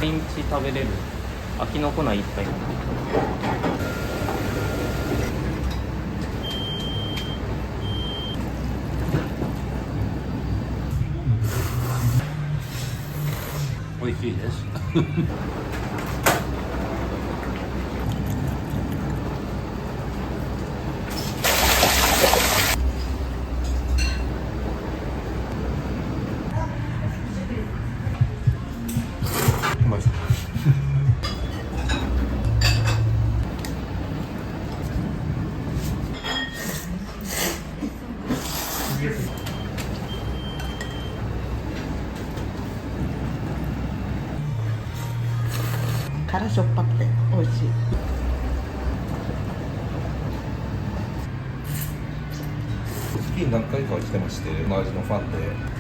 毎日食べれる飽きのこない一杯。美味しいです。うまい。辛しょっぱくて美味しい。スキー何回かは来てまして、周りのファンで。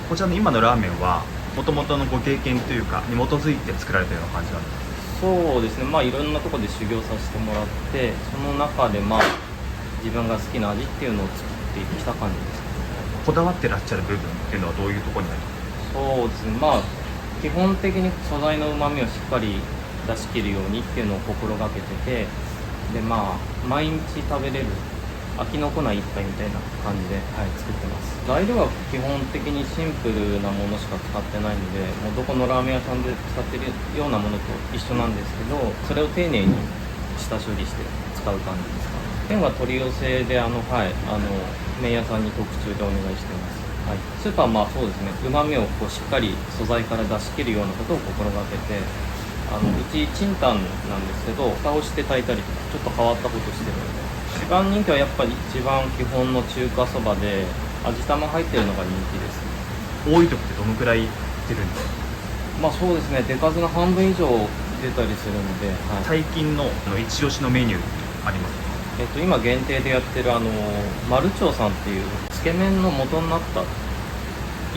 こちらの今のラーメンはもともとのご経験というかに基づいて作られたような感じなんですか？そうですね、いろんなところで修行させてもらって、その中で自分が好きな味っていうのを作ってきた感じですね。こだわってらっしゃる部分っていうのはどういうところになりますか？そうですね、基本的に素材の旨味をしっかり出し切るようにっていうのを心がけてて、で毎日食べれる飽きのこない一杯みたいな感じで、作ってます。材料は基本的にシンプルなものしか使ってないので、もうどこのラーメン屋さんで使ってるようなものと一緒なんですけど、それを丁寧に下処理して使う感じですかね。麺は取り寄せで麺屋さんに特注でお願いしてます。スーパーはそうですね、旨味をしっかり素材から出し切るようなことを心がけて、うちチンタンなんですけど、蓋をして炊いたりとかちょっと変わったことしてるので、一番人気はやっぱり一番基本の中華そばで味玉入ってるのが人気です。多い時ってどのくらい出るんですか？そうですね、出数の半分以上出たりするので、最近の一押しのメニューありますか？今限定でやってるマルチョウさんっていうつけ麺の元になった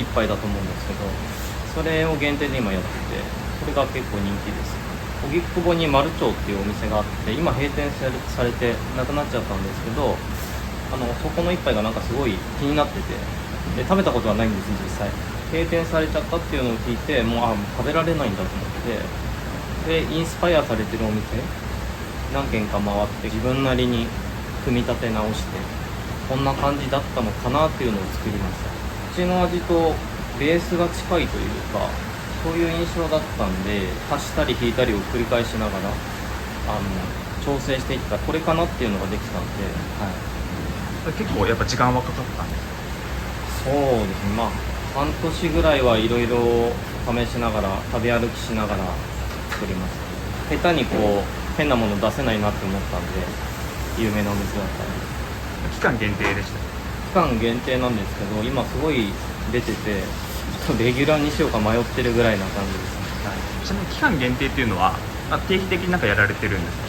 一杯だと思うんですけど、それを限定で今やってて、それが結構人気です。荻窪にマルチョウっていうお店があって、今閉店されてなくなっちゃったんですけど、そこの一杯がなんかすごい気になってて、で食べたことはないんです実際。閉店されちゃったっていうのを聞いて、もう食べられないんだと思って、でインスパイアされてるお店何軒か回って自分なりに組み立て直して、こんな感じだったのかなっていうのを作りました。うちの味とベースが近いというか、そういう印象だったんで、足したり引いたりを繰り返しながら調整していったこれかなっていうのができたんで、はい、結構やっぱ時間はかかったんですか？そうですね、半年ぐらいはいろいろ試しながら、食べ歩きしながら作りました。下手に変なもの出せないなって思ったんで、有名なお店だったんで。期間限定でした。期間限定なんですけど、今すごい出てて、ちょっとレギュラーにしようか迷ってるぐらいな感じですね。はい、ちなみに期間限定っていうのは、定期的になんかやられてるんですか？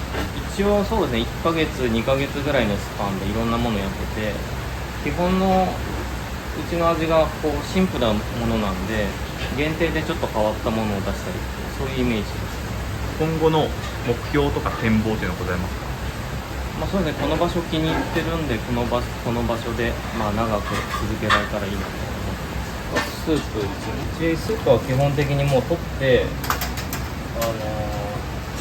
一応そうですね、1ヶ月2ヶ月ぐらいのスパンでいろんなものやってて、基本のうちの味がシンプルなものなんで、限定でちょっと変わったものを出したり、そういうイメージです。今後の目標とか展望というのはございますか？そうですね、この場所気に入ってるんで、この場所で長く続けられたらいいなと思ってます。スープですね。うちスープは基本的にもう取って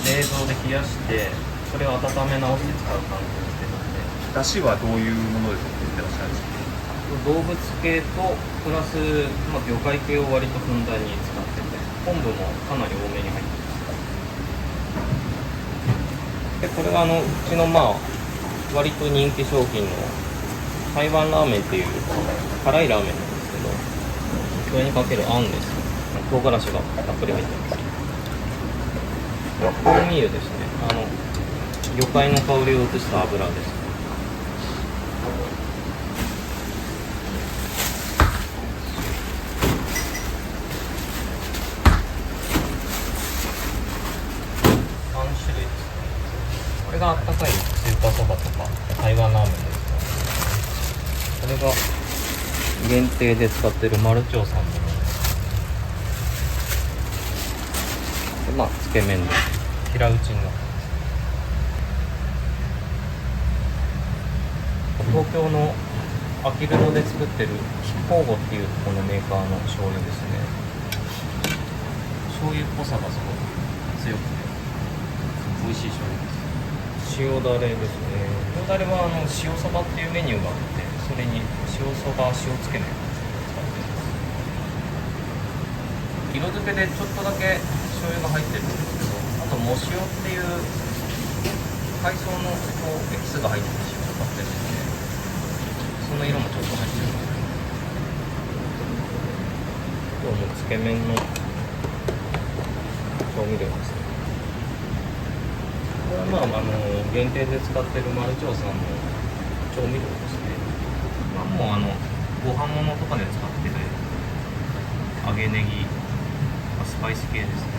冷蔵で冷やして、それを温め直して使う感じにしてるんで。出汁はどういうもので作ってらっしゃるんですか？動物系とプラス、魚介系を割とふんだんに使ってて、昆布もかなり多めに入ってます。でこれがうちの割と人気商品の台湾ラーメンっていう辛いラーメンなんですけど、それにかけるあんです。唐辛子がたっぷり入ってます。香味油ですね。魚介の香りを移した油です。これがあったかい中華そばとか台湾ラーメンですね。これが限定で使ってるマルチョウさんのものです。でつけ麺で平打ちになってます。東京のあきる野で作ってる宝吾っていうところのメーカーの醤油ですね。醤油っぽさがすごく強くて美味しい醤油です。塩だれですね。塩だれは塩そばっていうメニューがあって、それに塩そば塩つけ麺を使ってます。色付けでちょっとだけ醤油が入ってるんですけど、あと藻塩っていう海藻のエキスが入ってる塩を使ってるんで、その色もちょっと入ってるんですけど、もうつけ麺の調味料ですね。これは限定で使ってるマルチョウさんの調味料ですね。もうご飯物とかで使ってる揚げネギ、スパイス系ですね。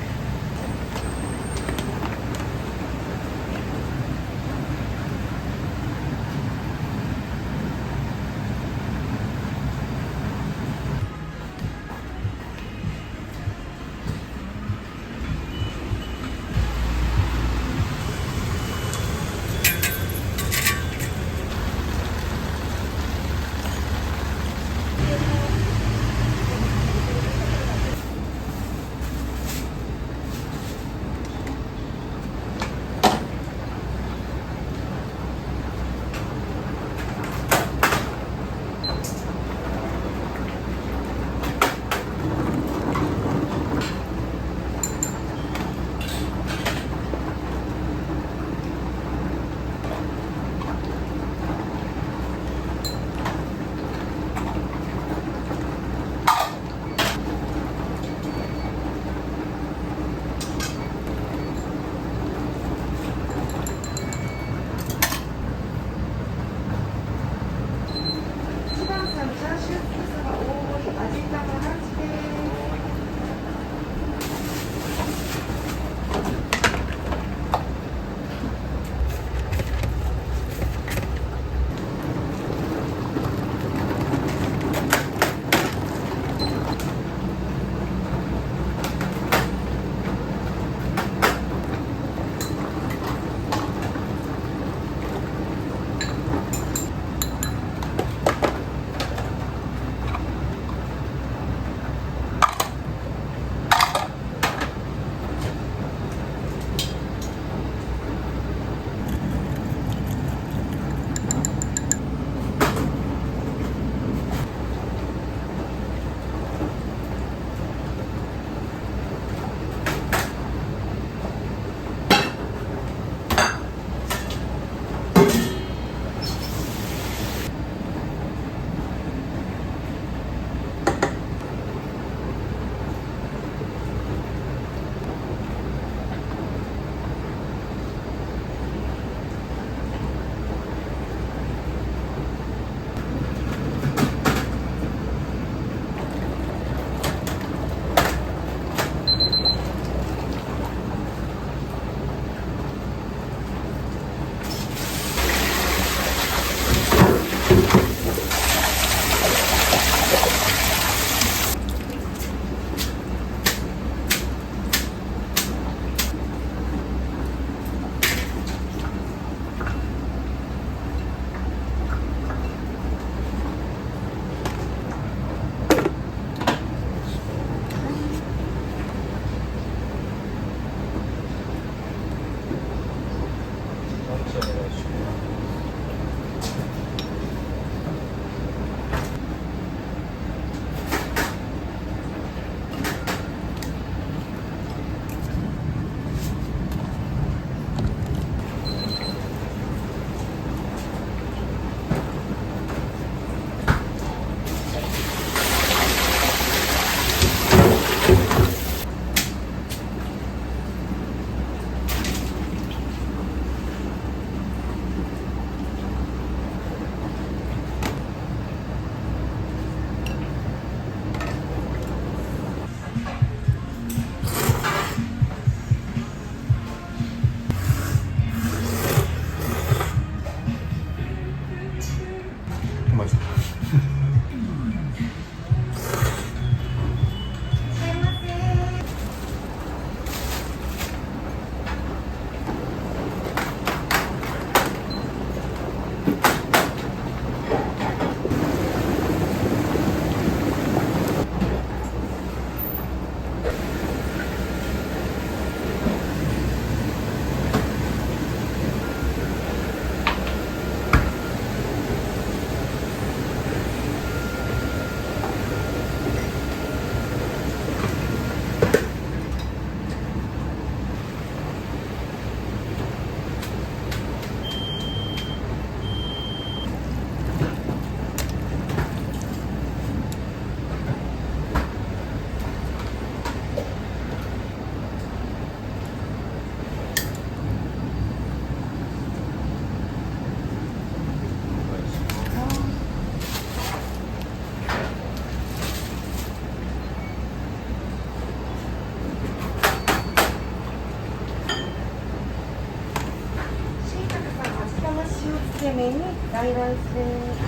つけ麺に大ライスです。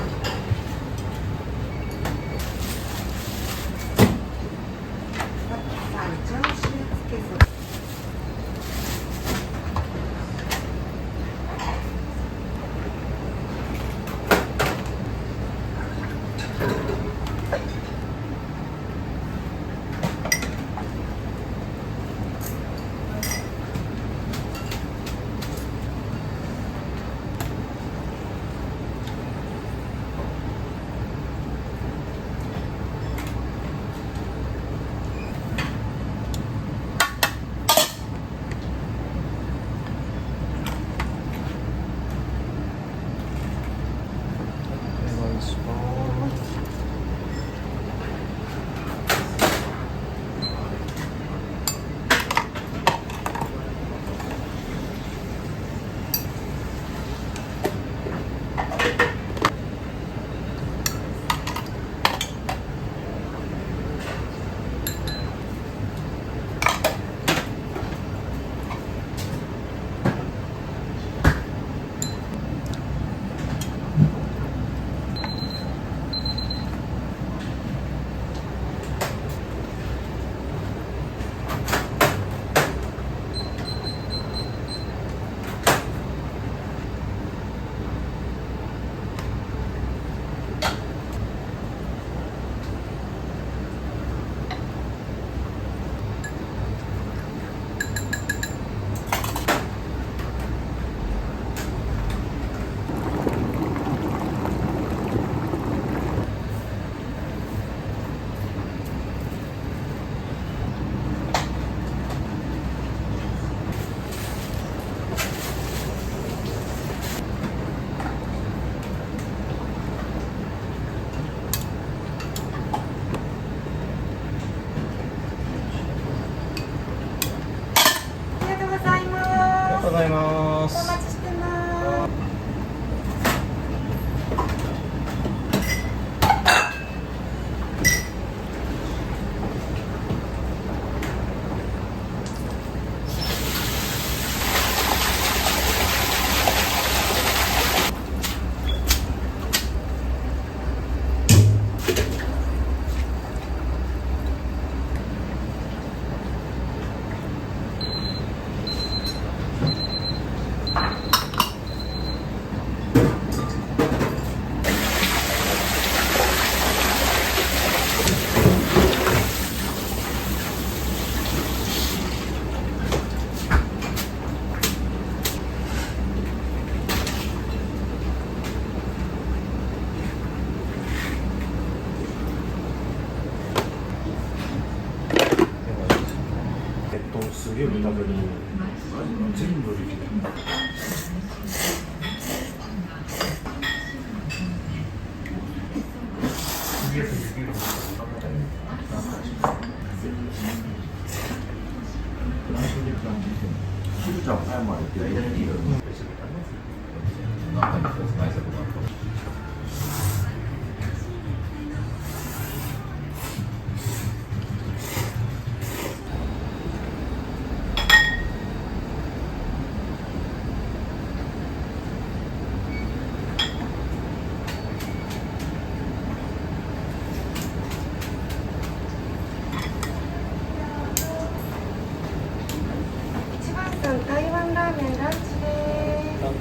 チャーシューつけそば。お願いします。ありがとうございます。ありがとうございまおす。待ちしてます。すげえ食べる。全部売り切れ。しずちゃんも早までって入れていいよ。一番さん、台湾ラーメンランチです。ランチ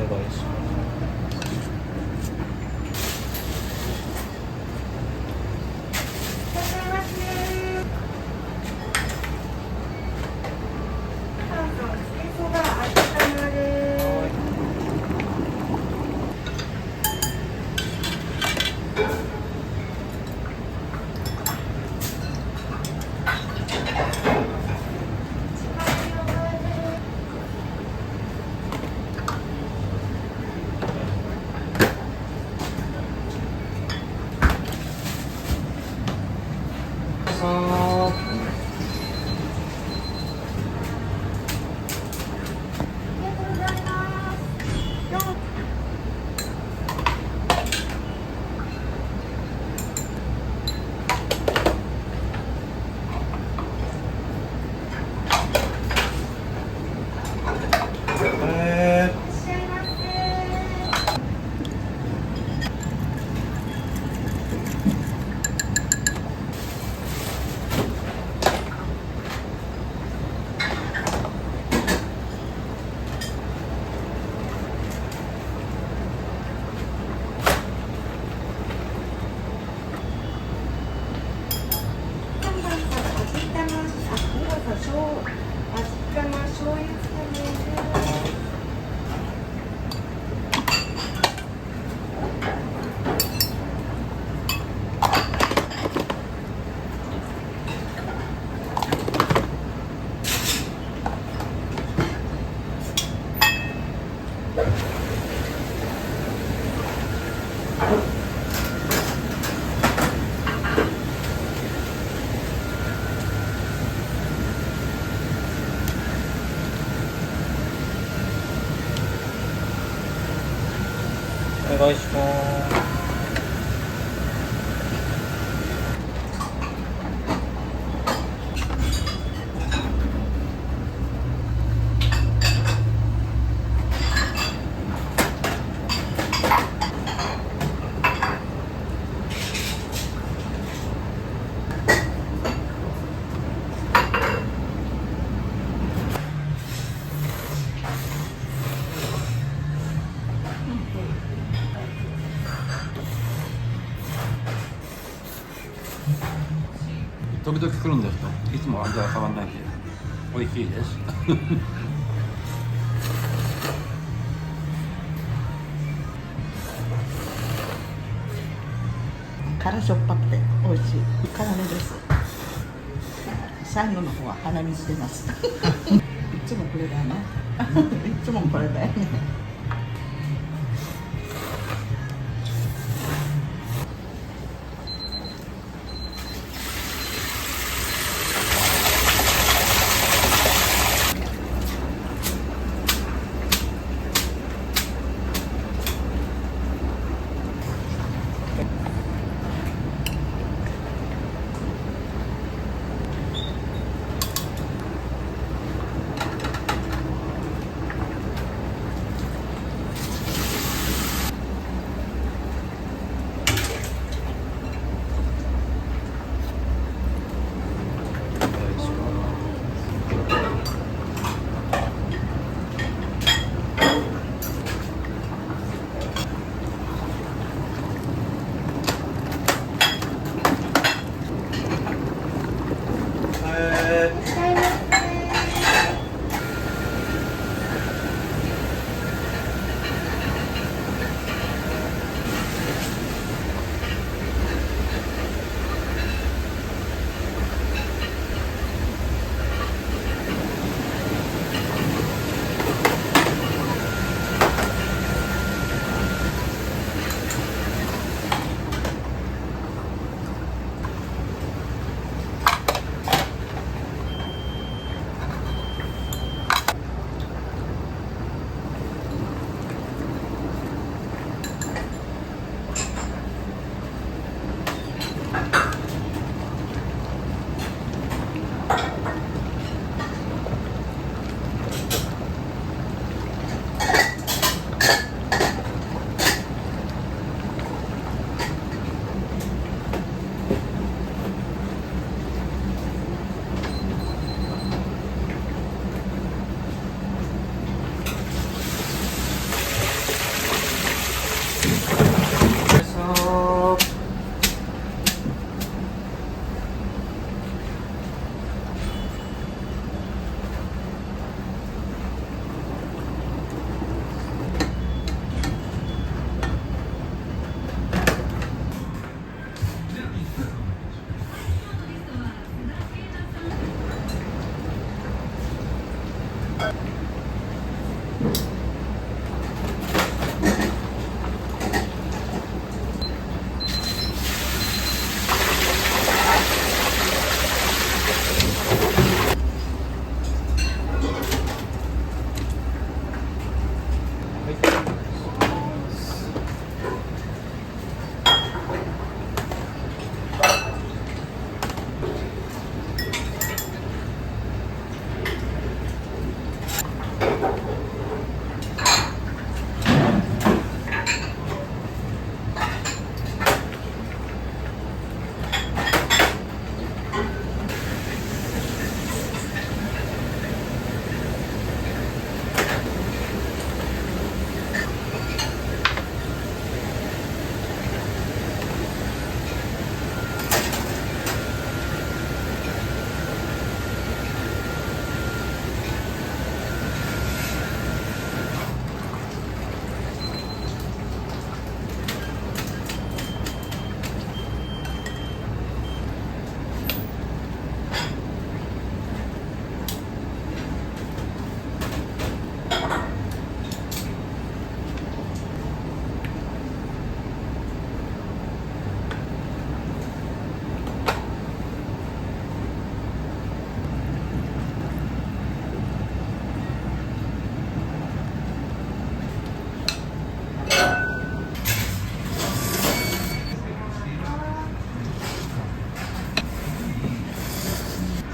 願いします。いらっしゃいませ。どうぞ、つけそば温玉です。ありがとうございます。どうぞ。いらっしゃいませ。3番さん、味玉、2番さん、味玉醤油つけ麺です。お願いします。時々来るんですけど、いつも味は変わらないんで美味しいです。辛しょっぱくて美味しい辛めです。最後の方は鼻水出ますいつもこれだよねいつもこれだよね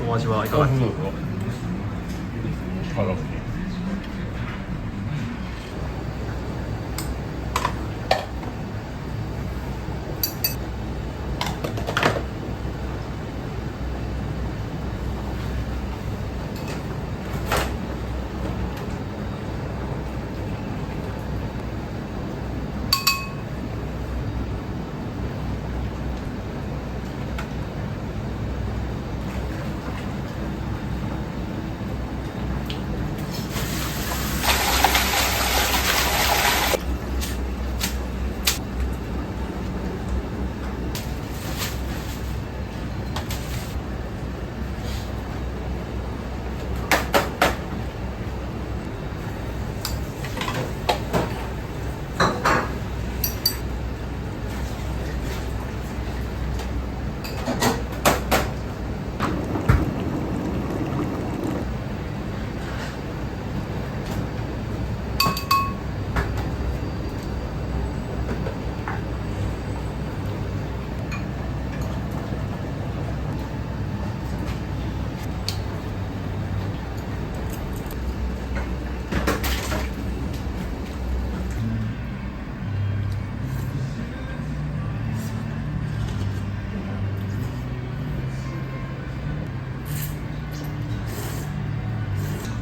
お味はいかがですか？辛く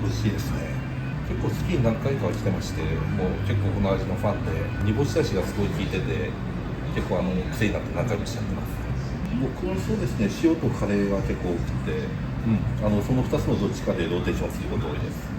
美味しいですね。結構スキー何回かは来てまして、もう結構この味のファンで、煮干しだしがすごい効いてて、結構癖になって何回もしちゃってます。僕はそうですね、塩とカレーが結構多くて、その2つのどっちかでローテーションすること多いです。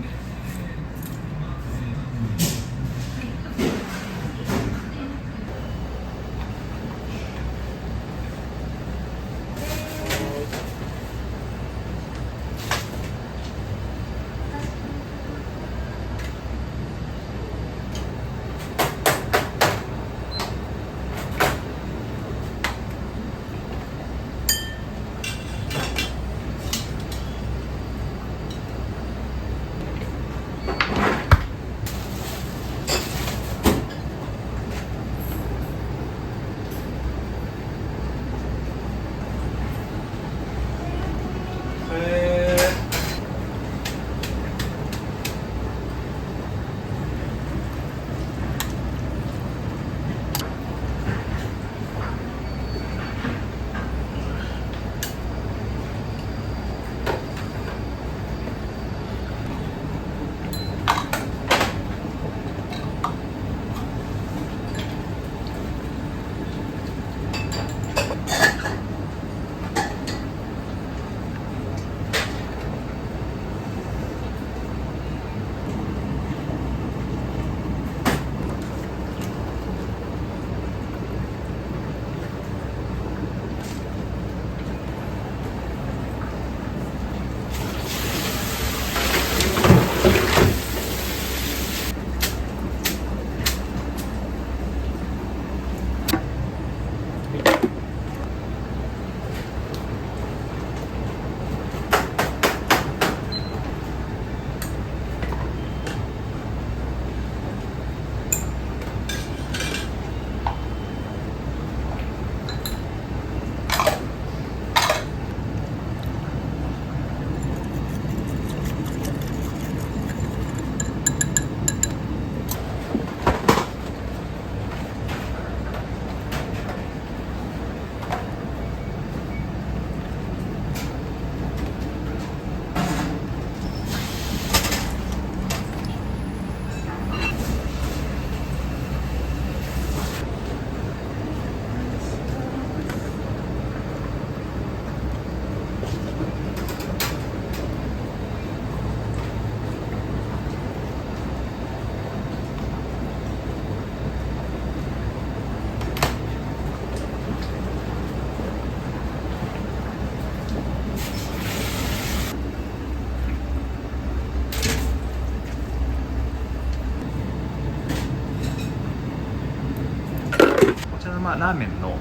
ラーメンの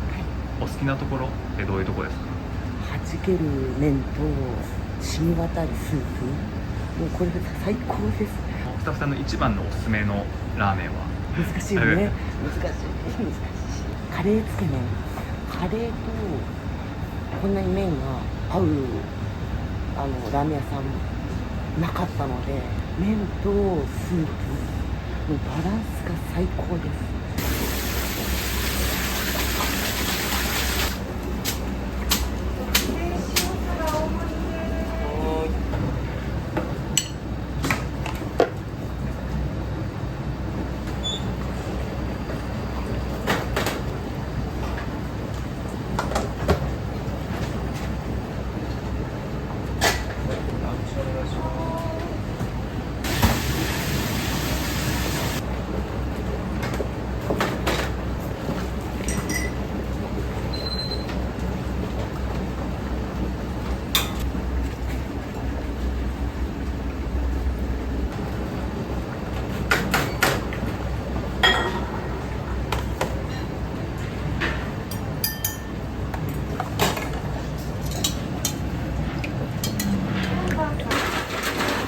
お好きなところってどういうところですか？弾ける麺と染み渡るスープ、もうこれが最高です。スタッフさんの一番のおすすめのラーメンは？難しいよね。難しい。カレーつけ麺。カレーとこんなに麺が合うラーメン屋さんなかったので、麺とスープのバランスが最高です。3番さん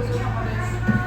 ちそうさまです。